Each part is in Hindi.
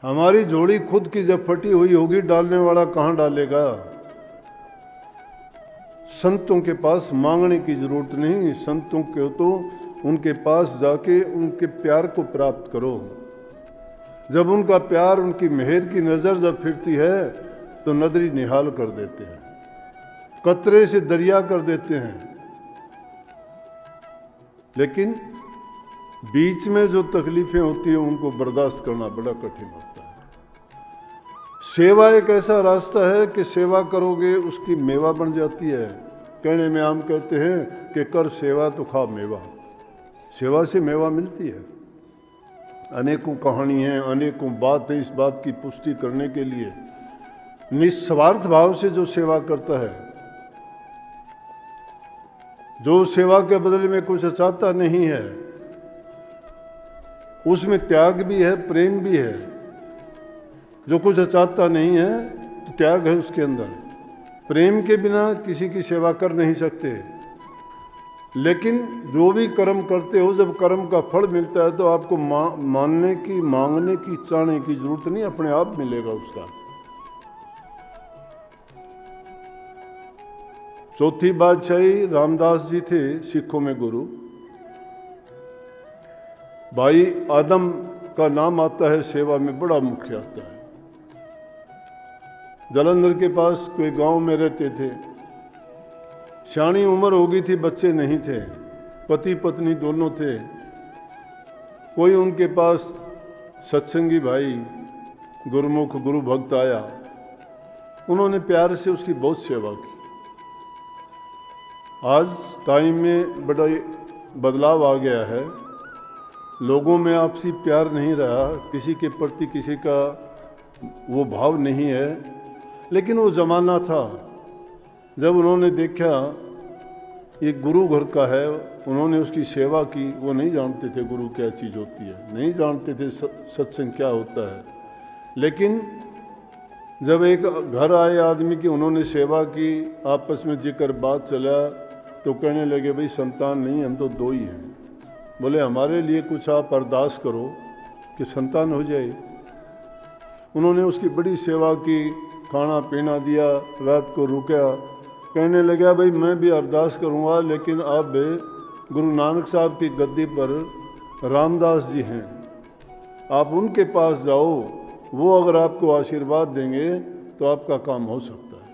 हमारी झोली खुद की जब फटी हुई होगी, डालने वाला कहाँ डालेगा। संतों के पास मांगने की जरूरत नहीं, संतों के तो उनके पास जाके उनके प्यार को प्राप्त करो। जब उनका प्यार, उनकी मेहर की नजर जब फिरती है तो नदरी निहाल कर देते हैं, कतरे से दरिया कर देते हैं। लेकिन बीच में जो तकलीफें होती हैं उनको बर्दाश्त करना बड़ा कठिन होता है। सेवा एक ऐसा रास्ता है कि सेवा करोगे उसकी मेवा बन जाती है। कहने में आम कहते हैं कि कर सेवा तो खा मेवा। सेवा से मेवा मिलती है। अनेकों कहानी हैं, अनेकों बात है इस बात की पुष्टि करने के लिए। निस्वार्थ भाव से जो सेवा करता है, जो सेवा के बदले में कुछ चाहता नहीं है, उसमें त्याग भी है, प्रेम भी है। जो कुछ चाहता नहीं है तो त्याग है उसके अंदर। प्रेम के बिना किसी की सेवा कर नहीं सकते। लेकिन जो भी कर्म करते हो, जब कर्म का फल मिलता है तो आपको मानने की, मांगने की, चाहने की जरूरत नहीं, अपने आप मिलेगा उसका। चौथी बादशाही रामदास जी थे सिखों में गुरु। भाई आदम का नाम आता है सेवा में, बड़ा मुख्य आता है। जालंधर के पास कोई गांव में रहते थे। शानी उम्र हो गई थी, बच्चे नहीं थे, पति पत्नी दोनों थे। कोई उनके पास सत्संगी भाई, गुरुमुख गुरु भक्त आया। उन्होंने प्यार से उसकी बहुत सेवा की। आज टाइम में बड़ा बदलाव आ गया है। लोगों में आपसी प्यार नहीं रहा, किसी के प्रति किसी का वो भाव नहीं है। लेकिन वो ज़माना था जब उन्होंने देखा ये गुरु घर का है, उन्होंने उसकी सेवा की। वो नहीं जानते थे गुरु क्या चीज़ होती है, नहीं जानते थे सत्संग क्या होता है। लेकिन जब एक घर आए आदमी की, उन्होंने सेवा की, आपस में जिक्र बात चला तो कहने लगे भाई संतान नहीं, हम तो दो ही हैं। बोले हमारे लिए कुछ आप अरदास करो कि संतान हो जाए। उन्होंने उसकी बड़ी सेवा की, खाना पीना दिया, रात को रुका। कहने लगा भाई मैं भी अरदास करूँगा, लेकिन अब गुरु नानक साहब की गद्दी पर रामदास जी हैं, आप उनके पास जाओ, वो अगर आपको आशीर्वाद देंगे तो आपका काम हो सकता है।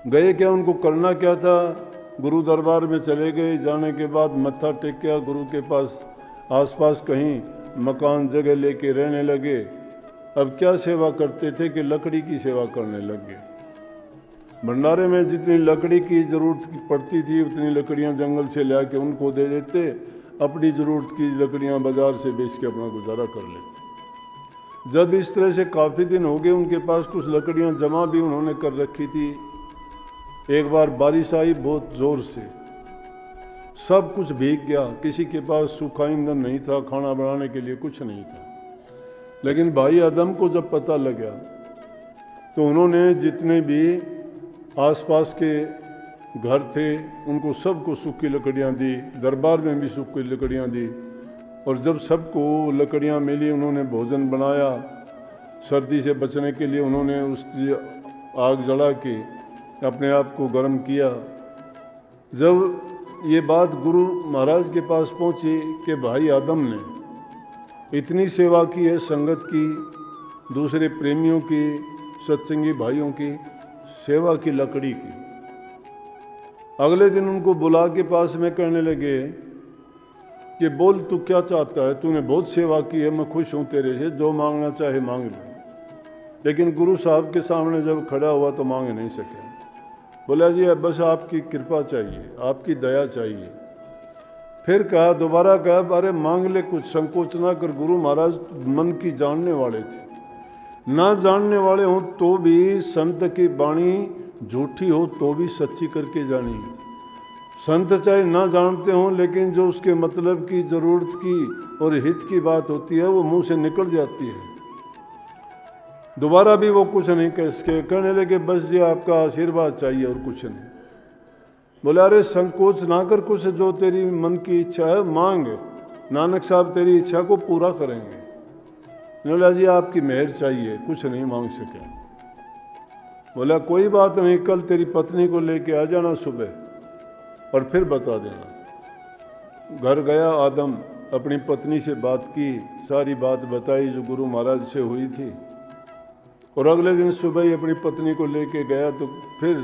गए क्या, उनको करना क्या था? गुरु दरबार में चले गए। जाने के बाद मत्था टेका, गुरु के पास आसपास कहीं मकान जगह लेके रहने लगे। अब क्या सेवा करते थे कि लकड़ी की सेवा करने लग गए। भंडारे में जितनी लकड़ी की जरूरत पड़ती थी उतनी लकड़ियां जंगल से ला के उनको दे देते, अपनी ज़रूरत की लकड़ियां बाजार से बेच के अपना गुजारा कर लेते। जब इस तरह से काफ़ी दिन हो गए, उनके पास कुछ लकड़ियां जमा भी उन्होंने कर रखी थी। एक बार बारिश आई बहुत ज़ोर से, सब कुछ भीग गया। किसी के पास सूखा ईंधन नहीं था, खाना बनाने के लिए कुछ नहीं था। लेकिन भाई आदम को जब पता लगा तो उन्होंने जितने भी आसपास के घर थे उनको सबको सूखी लकड़ियां दी, दरबार में भी सूखी लकड़ियां दी। और जब सबको लकड़ियां मिली, उन्होंने भोजन बनाया। सर्दी से बचने के लिए उन्होंने उसकी आग जला के अपने आप को गर्म किया। जब ये बात गुरु महाराज के पास पहुंची कि भाई आदम ने इतनी सेवा की है, संगत की, दूसरे प्रेमियों की, सत्संगी भाइयों की सेवा की, लकड़ी की। अगले दिन उनको बुला के पास में कहने लगे कि बोल तू क्या चाहता है, तूने बहुत सेवा की है, मैं खुश हूँ तेरे से, जो मांगना चाहे मांग ले। लेकिन गुरु साहब के सामने जब खड़ा हुआ तो मांग नहीं सके। बोला जी बस आपकी कृपा चाहिए, आपकी दया चाहिए। फिर कहा, दोबारा कहा, अरे मांग ले, कुछ संकोच ना कर। गुरु महाराज मन की जानने वाले थे। ना जानने वाले हों तो भी संत की वाणी झूठी हो तो भी सच्ची करके जानी। संत चाहे ना जानते हों, लेकिन जो उसके मतलब की, ज़रूरत की और हित की बात होती है वो मुंह से निकल जाती है। दोबारा भी वो कुछ नहीं कहने लगे, बस जी आपका आशीर्वाद चाहिए और कुछ नहीं। बोले अरे संकोच ना कर, कुछ जो तेरी मन की इच्छा है मांग। नानक साहब तेरी इच्छा को पूरा करेंगे। बोला जी आपकी मेहर चाहिए, कुछ नहीं मांग सके। बोला कोई बात नहीं, कल तेरी पत्नी को लेके आ जाना सुबह और फिर बता देना। घर गया आदम, अपनी पत्नी से बात की, सारी बात बताई जो गुरु महाराज से हुई थी। और अगले दिन सुबह ही अपनी पत्नी को लेके गया तो फिर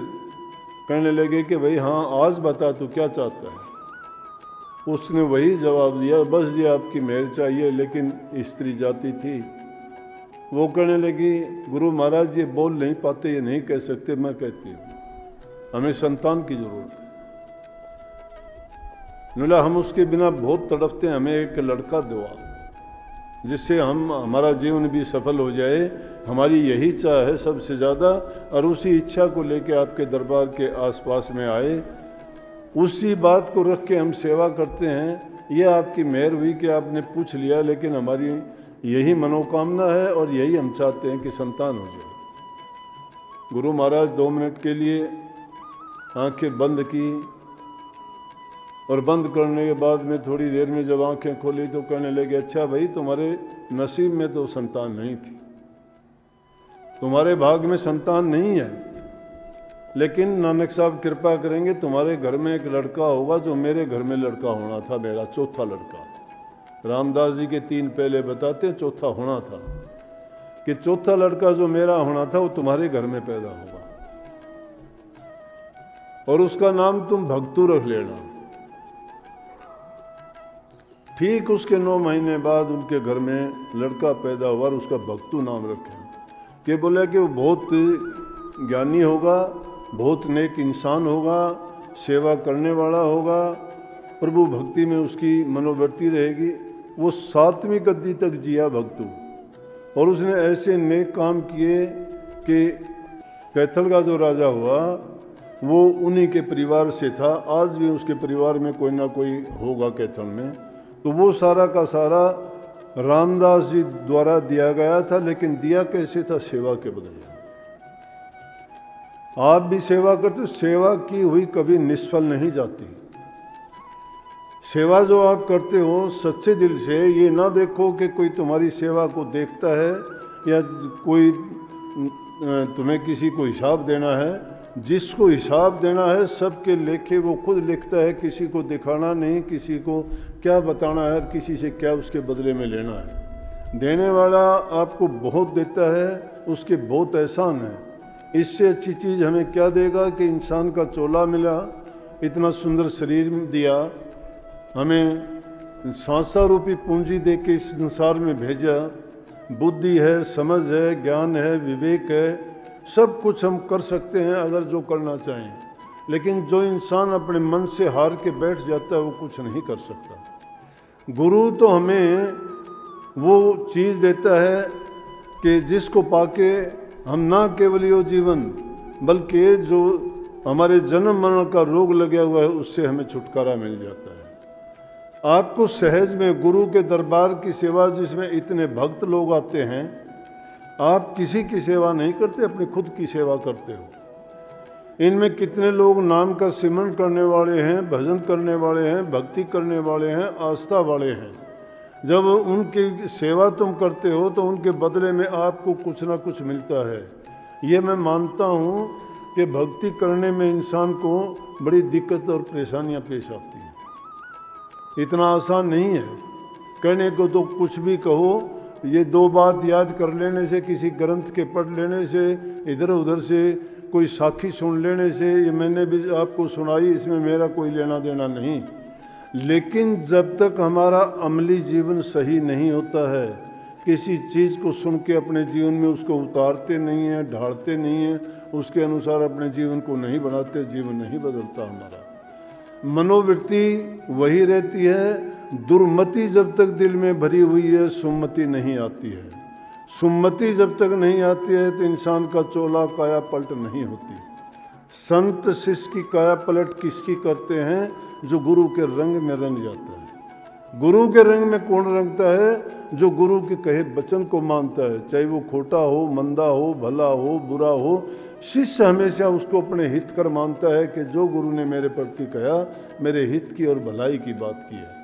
कहने लगे कि भाई हाँ आज बता तू क्या चाहता है। उसने वही जवाब दिया, बस ये आपकी मेहर चाहिए। लेकिन स्त्री जाति थी, वो कहने लगी गुरु महाराज ये बोल नहीं पाते, ये नहीं कह सकते, मैं कहती हूँ हमें संतान की जरूरत है। बोला हम उसके बिना बहुत तड़पते हैं, हमें एक लड़का दो आप, जिससे हमारा जीवन भी सफल हो जाए। हमारी यही चाह है सबसे ज़्यादा, और उसी इच्छा को लेके आपके दरबार के आसपास में आए, उसी बात को रख के हम सेवा करते हैं। ये आपकी मेहर हुई कि आपने पूछ लिया, लेकिन हमारी यही मनोकामना है और यही हम चाहते हैं कि संतान हो जाए। गुरु महाराज 2 मिनट के लिए आंखें बंद की, और बंद करने के बाद में थोड़ी देर में जब आंखें खोली तो कहने लगे अच्छा भाई तुम्हारे नसीब में तो संतान नहीं थी, तुम्हारे भाग में संतान नहीं है, लेकिन नानक साहब कृपा करेंगे तुम्हारे घर में एक लड़का होगा जो मेरे घर में लड़का होना था, मेरा चौथा लड़का। रामदास जी के 3 पहले बताते चौथा होना था, कि चौथा लड़का जो मेरा होना था वो तुम्हारे घर में पैदा होगा, और उसका नाम तुम भक्तू रख लेना। ठीक उसके 9 महीने बाद उनके घर में लड़का पैदा हुआ और उसका भक्तू नाम रखा। कि बोला कि वो बहुत ज्ञानी होगा, बहुत नेक इंसान होगा, सेवा करने वाला होगा, प्रभु भक्ति में उसकी मनोवृत्ति रहेगी। वो 7वीं गद्दी तक जिया भक्तू, और उसने ऐसे नेक काम किए कि कैथल का जो राजा हुआ वो उन्हीं के परिवार से था। आज भी उसके परिवार में कोई ना कोई होगा कैथल में। तो वो सारा का सारा रामदास जी द्वारा दिया गया था, लेकिन दिया कैसे था? सेवा के बदले। आप भी सेवा करते, सेवा की हुई कभी निष्फल नहीं जाती। सेवा जो आप करते हो सच्चे दिल से, ये ना देखो कि कोई तुम्हारी सेवा को देखता है या कोई तुम्हें किसी को हिसाब देना है। जिसको हिसाब देना है सबके लेखे वो खुद लिखता है, किसी को दिखाना नहीं, किसी को क्या बताना है, किसी से क्या उसके बदले में लेना है। देने वाला आपको बहुत देता है, उसके बहुत एहसान है। इससे अच्छी चीज़ हमें क्या देगा कि इंसान का चोला मिला, इतना सुंदर शरीर दिया, हमें सांसा रूपी पूंजी दे के इस संसार में भेजा। बुद्धि है, समझ है, ज्ञान है, विवेक है, सब कुछ हम कर सकते हैं अगर जो करना चाहें। लेकिन जो इंसान अपने मन से हार के बैठ जाता है वो कुछ नहीं कर सकता। गुरु तो हमें वो चीज़ देता है कि जिसको पाके हम ना केवल यो जीवन बल्कि जो हमारे जन्म मरण का रोग लगा हुआ है उससे हमें छुटकारा मिल जाता है। आपको सहज में गुरु के दरबार की सेवा, जिसमें इतने भक्त लोग आते हैं, आप किसी की सेवा नहीं करते, अपनी खुद की सेवा करते हो। इनमें कितने लोग नाम का सिमरन करने वाले हैं, भजन करने वाले हैं, भक्ति करने वाले हैं, आस्था वाले हैं। जब उनकी सेवा तुम करते हो तो उनके बदले में आपको कुछ ना कुछ मिलता है। ये मैं मानता हूँ कि भक्ति करने में इंसान को बड़ी दिक्कत और परेशानियाँ पेश आती हैं। इतना आसान नहीं है। कहने को तो कुछ भी कहो, ये 2 बात याद कर लेने से, किसी ग्रंथ के पढ़ लेने से, इधर उधर से कोई साखी सुन लेने से, ये मैंने भी आपको सुनाई, इसमें मेरा कोई लेना देना नहीं। लेकिन जब तक हमारा अमली जीवन सही नहीं होता है, किसी चीज़ को सुन के अपने जीवन में उसको उतारते नहीं हैं, ढालते नहीं हैं, उसके अनुसार अपने जीवन को नहीं बनाते, जीवन नहीं बदलता हमारा। मनोवृत्ति वही रहती है। दुर्मति जब तक दिल में भरी हुई है, सुमति नहीं आती है। सुमति जब तक नहीं आती है तो इंसान का चोला काया पलट नहीं होती। संत शिष्य की काया पलट किसकी करते हैं? जो गुरु के रंग में रंग जाता है। गुरु के रंग में कौन रंगता है? जो गुरु के कहे वचन को मानता है, चाहे वो खोटा हो, मंदा हो, भला हो, बुरा हो। शिष्य हमेशा उसको अपने हित कर मानता है कि जो गुरु ने मेरे प्रति कहा, मेरे हित की और भलाई की बात की है।